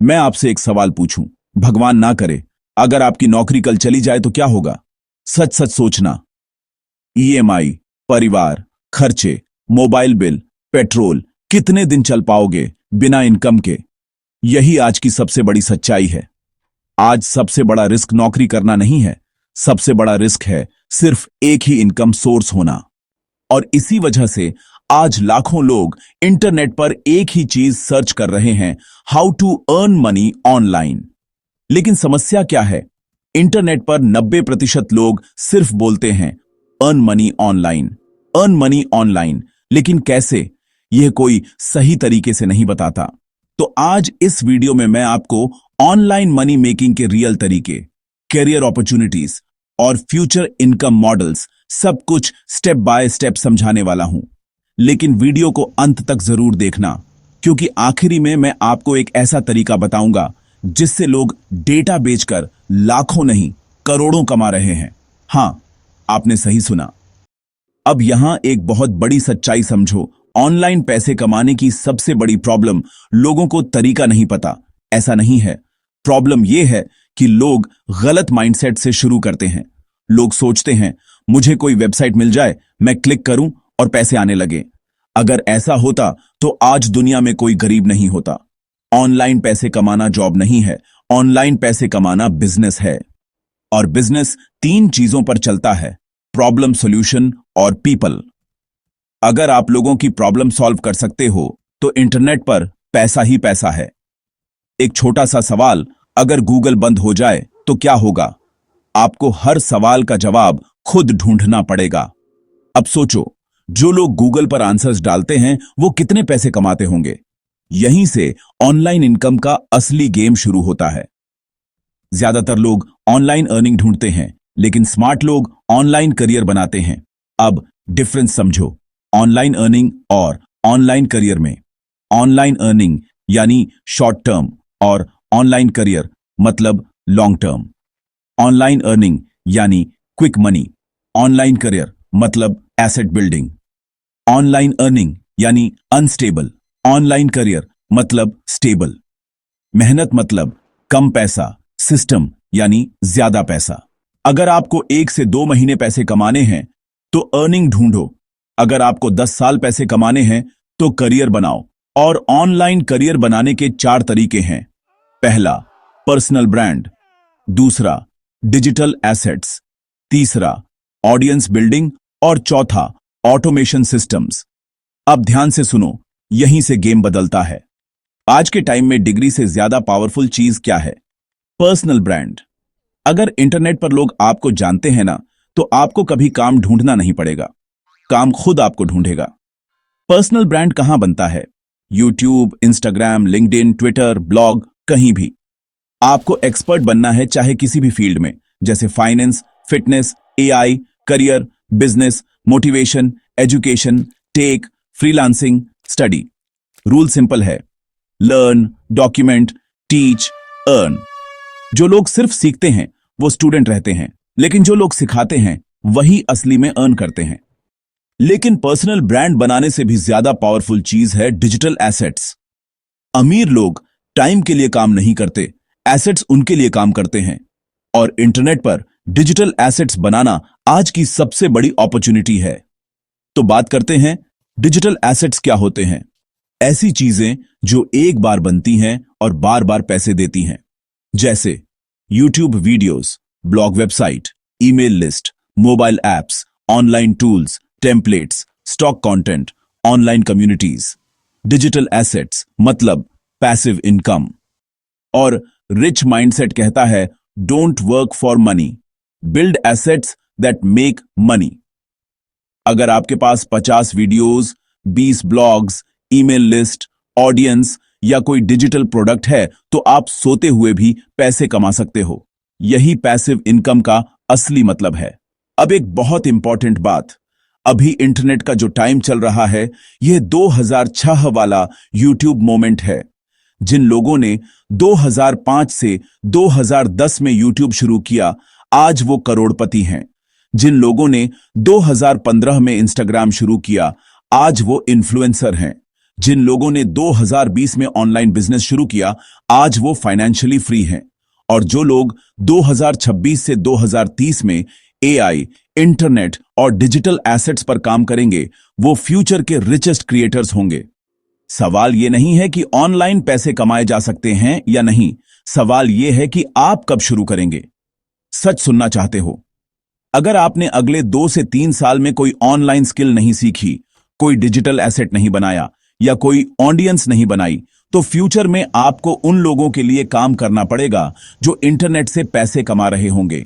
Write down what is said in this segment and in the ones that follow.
मैं आपसे एक सवाल पूछूं, भगवान ना करे, अगर आपकी नौकरी कल चली जाए तो क्या होगा? सच सच सोचना। ईएमआई, परिवार, खर्चे, मोबाइल बिल, पेट्रोल, कितने दिन चल पाओगे बिना इनकम के? यही आज की सबसे बड़ी सच्चाई है। आज सबसे बड़ा रिस्क नौकरी करना नहीं है, सबसे बड़ा रिस्क है सिर्फ एक ही इनकम सोर्स होना। और इसी वजह से आज लाखों लोग इंटरनेट पर एक ही चीज सर्च कर रहे हैं, how to earn money online. लेकिन समस्या क्या है? इंटरनेट पर 90% लोग सिर्फ बोलते हैं earn money online, earn money online, लेकिन कैसे, यह कोई सही तरीके से नहीं बताता। तो आज इस वीडियो में मैं आपको ऑनलाइन मनी मेकिंग के रियल तरीके, कैरियर अपॉर्चुनिटीज और फ्यूचर इनकम मॉडल्स सब कुछ स्टेप बाय स्टेप समझाने वाला हूं। लेकिन वीडियो को अंत तक जरूर देखना, क्योंकि आखिरी में मैं आपको एक ऐसा तरीका बताऊंगा जिससे लोग डेटा बेचकर लाखों नहीं करोड़ों कमा रहे हैं। हां, आपने सही सुना। अब यहां एक बहुत बड़ी सच्चाई समझो। ऑनलाइन पैसे कमाने की सबसे बड़ी प्रॉब्लम लोगों को तरीका नहीं पता, ऐसा नहीं है। प्रॉब्लम यह है कि लोग गलत माइंडसेट से शुरू करते हैं। लोग सोचते हैं मुझे कोई वेबसाइट मिल जाए, मैं क्लिक करूं और पैसे आने लगे। अगर ऐसा होता तो आज दुनिया में कोई गरीब नहीं होता। ऑनलाइन पैसे कमाना जॉब नहीं है, ऑनलाइन पैसे कमाना बिजनेस है। और बिजनेस 3 चीजों पर चलता है, प्रॉब्लम, सॉल्यूशन और पीपल। अगर आप लोगों की प्रॉब्लम सॉल्व कर सकते हो तो इंटरनेट पर पैसा ही पैसा है। एक छोटा सा सवाल, अगर गूगल बंद हो जाए तो क्या होगा? आपको हर सवाल का जवाब खुद ढूंढना पड़ेगा। अब सोचो, जो लोग गूगल पर आंसर्स डालते हैं वो कितने पैसे कमाते होंगे? यहीं से ऑनलाइन इनकम का असली गेम शुरू होता है। ज्यादातर लोग ऑनलाइन अर्निंग ढूंढते हैं, लेकिन स्मार्ट लोग ऑनलाइन करियर बनाते हैं। अब डिफरेंस समझो, ऑनलाइन अर्निंग और ऑनलाइन करियर में। ऑनलाइन अर्निंग यानी शॉर्ट टर्म और ऑनलाइन करियर मतलब लॉन्ग टर्म। ऑनलाइन अर्निंग यानी क्विक मनी, ऑनलाइन करियर मतलब एसेट बिल्डिंग। ऑनलाइन अर्निंग यानी अनस्टेबल, ऑनलाइन करियर मतलब स्टेबल। मेहनत मतलब कम पैसा, सिस्टम यानी ज्यादा पैसा। अगर आपको 1 से 2 महीने पैसे कमाने हैं तो अर्निंग ढूंढो। अगर आपको 10 साल पैसे कमाने हैं तो करियर बनाओ। और ऑनलाइन करियर बनाने के 4 तरीके हैं। पहला, पर्सनल ब्रांड। दूसरा, डिजिटल एसेट्स। तीसरा, ऑडियंस बिल्डिंग। और चौथा, ऑटोमेशन सिस्टम्स। अब ध्यान से सुनो, यहीं से गेम बदलता है। आज के टाइम में डिग्री से ज्यादा पावरफुल चीज क्या है? Personal brand. अगर इंटरनेट पर लोग आपको जानते हैं ना, तो आपको कभी काम ढूंढना नहीं पड़ेगा, काम खुद आपको ढूंढेगा। पर्सनल ब्रांड कहां बनता है? YouTube, Instagram, LinkedIn, Twitter, blog, कहीं भी। आपको एक्सपर्ट बनना है, चाहे किसी भी फील्ड में, जैसे finance, fitness, AI, career, business, motivation, education, tech, freelancing, study. Rule simple है, लर्न, डॉक्यूमेंट, टीच, अर्न। जो लोग सिर्फ सीखते हैं वो स्टूडेंट रहते हैं, लेकिन जो लोग सिखाते हैं वही असली में अर्न करते हैं। लेकिन पर्सनल ब्रांड बनाने से भी ज्यादा पावरफुल चीज है डिजिटल एसेट्स। अमीर लोग टाइम के लिए काम नहीं करते, एसेट्स उनके लिए काम करते हैं। और इंटरनेट पर डिजिटल एसेट्स बनाना आज की सबसे बड़ी अपॉर्चुनिटी है। तो बात करते हैं, डिजिटल एसेट्स क्या होते हैं? ऐसी चीजें जो एक बार बनती हैं और बार बार पैसे देती हैं, जैसे YouTube videos, blog website, email list, mobile apps, online tools, templates, stock content, online communities. Digital assets मतलब पैसिव इनकम। और रिच माइंडसेट कहता है, don't work for money, build assets that make money. अगर आपके पास 50 videos, 20 blogs, email list, audience या कोई digital product है तो आप सोते हुए भी पैसे कमा सकते हो। यही पैसिव इनकम का असली मतलब है। अब एक बहुत इंपॉर्टेंट बात, अभी इंटरनेट का जो टाइम चल रहा है यह 2006 वाला यूट्यूब मोमेंट है। जिन लोगों ने 2005 से 2010 में यूट्यूब शुरू किया, आज वो करोड़पति हैं। जिन लोगों ने 2015 में इंस्टाग्राम शुरू किया, आज वो इन्फ्लुएंसर हैं। जिन लोगों ने 2020 में ऑनलाइन बिजनेस शुरू किया, आज वो फाइनेंशियली फ्री हैं। और जो लोग 2026 से 2030 में एआई, इंटरनेट और डिजिटल एसेट्स पर काम करेंगे, वो फ्यूचर के रिचेस्ट क्रिएटर्स होंगे। सवाल ये नहीं है कि ऑनलाइन पैसे कमाए जा सकते हैं या नहीं, सवाल ये है कि आप कब शुरू करेंगे। सच सुनना चाहते हो? अगर आपने अगले 2 से 3 साल में कोई ऑनलाइन स्किल नहीं सीखी, कोई डिजिटल एसेट नहीं बनाया या कोई ऑडियंस नहीं बनाई, तो फ्यूचर में आपको उन लोगों के लिए काम करना पड़ेगा जो इंटरनेट से पैसे कमा रहे होंगे।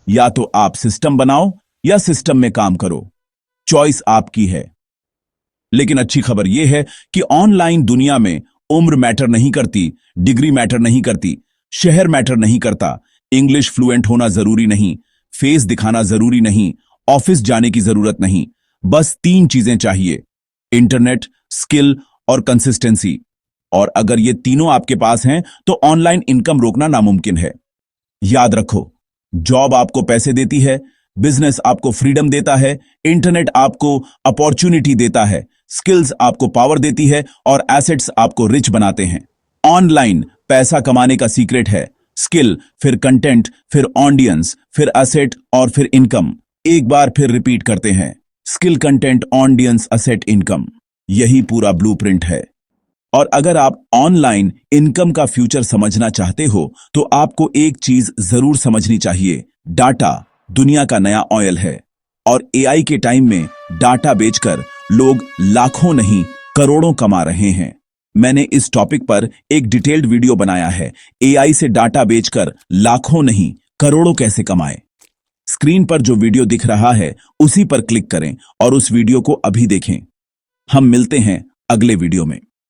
या तो आप सिस्टम बनाओ या सिस्टम में काम करो, चॉइस आपकी है। लेकिन अच्छी खबर यह है कि ऑनलाइन दुनिया में उम्र मैटर नहीं करती, डिग्री मैटर नहीं करती, शहर मैटर नहीं करता, इंग्लिश फ्लुएंट होना जरूरी नहीं, फेस दिखाना जरूरी नहीं, ऑफिस जाने की जरूरत नहीं। बस 3 चीजें चाहिए: इंटरनेट, स्किल और कंसिस्टेंसी। और अगर ये तीनों आपके पास हैं तो ऑनलाइन इनकम रोकना नामुमकिन है। याद रखो, जॉब आपको पैसे देती है, बिजनेस आपको फ्रीडम देता है, इंटरनेट आपको अपॉर्चुनिटी देता है, स्किल्स आपको पावर देती है और एसेट्स आपको रिच बनाते हैं। ऑनलाइन पैसा कमाने का सीक्रेट है स्किल, फिर कंटेंट, फिर ऑडियंस, फिर एसेट और फिर इनकम। एक बार फिर रिपीट करते हैं: skill, content, audience, asset, income. यही पूरा ब्लूप्रिंट है। और अगर आप ऑनलाइन इनकम का फ्यूचर समझना चाहते हो तो आपको एक चीज जरूर समझनी चाहिए: डाटा दुनिया का नया ऑयल है। और एआई के टाइम में डाटा बेचकर लोग लाखों नहीं करोड़ों कमा रहे हैं। मैंने इस टॉपिक पर एक डिटेल्ड वीडियो बनाया है, एआई से डाटा बेचकर लाखों नहीं करोड़ों कैसे कमाएं। स्क्रीन पर जो वीडियो दिख रहा है उसी पर क्लिक करें और उस वीडियो को अभी देखें। हम मिलते हैं अगले वीडियो में।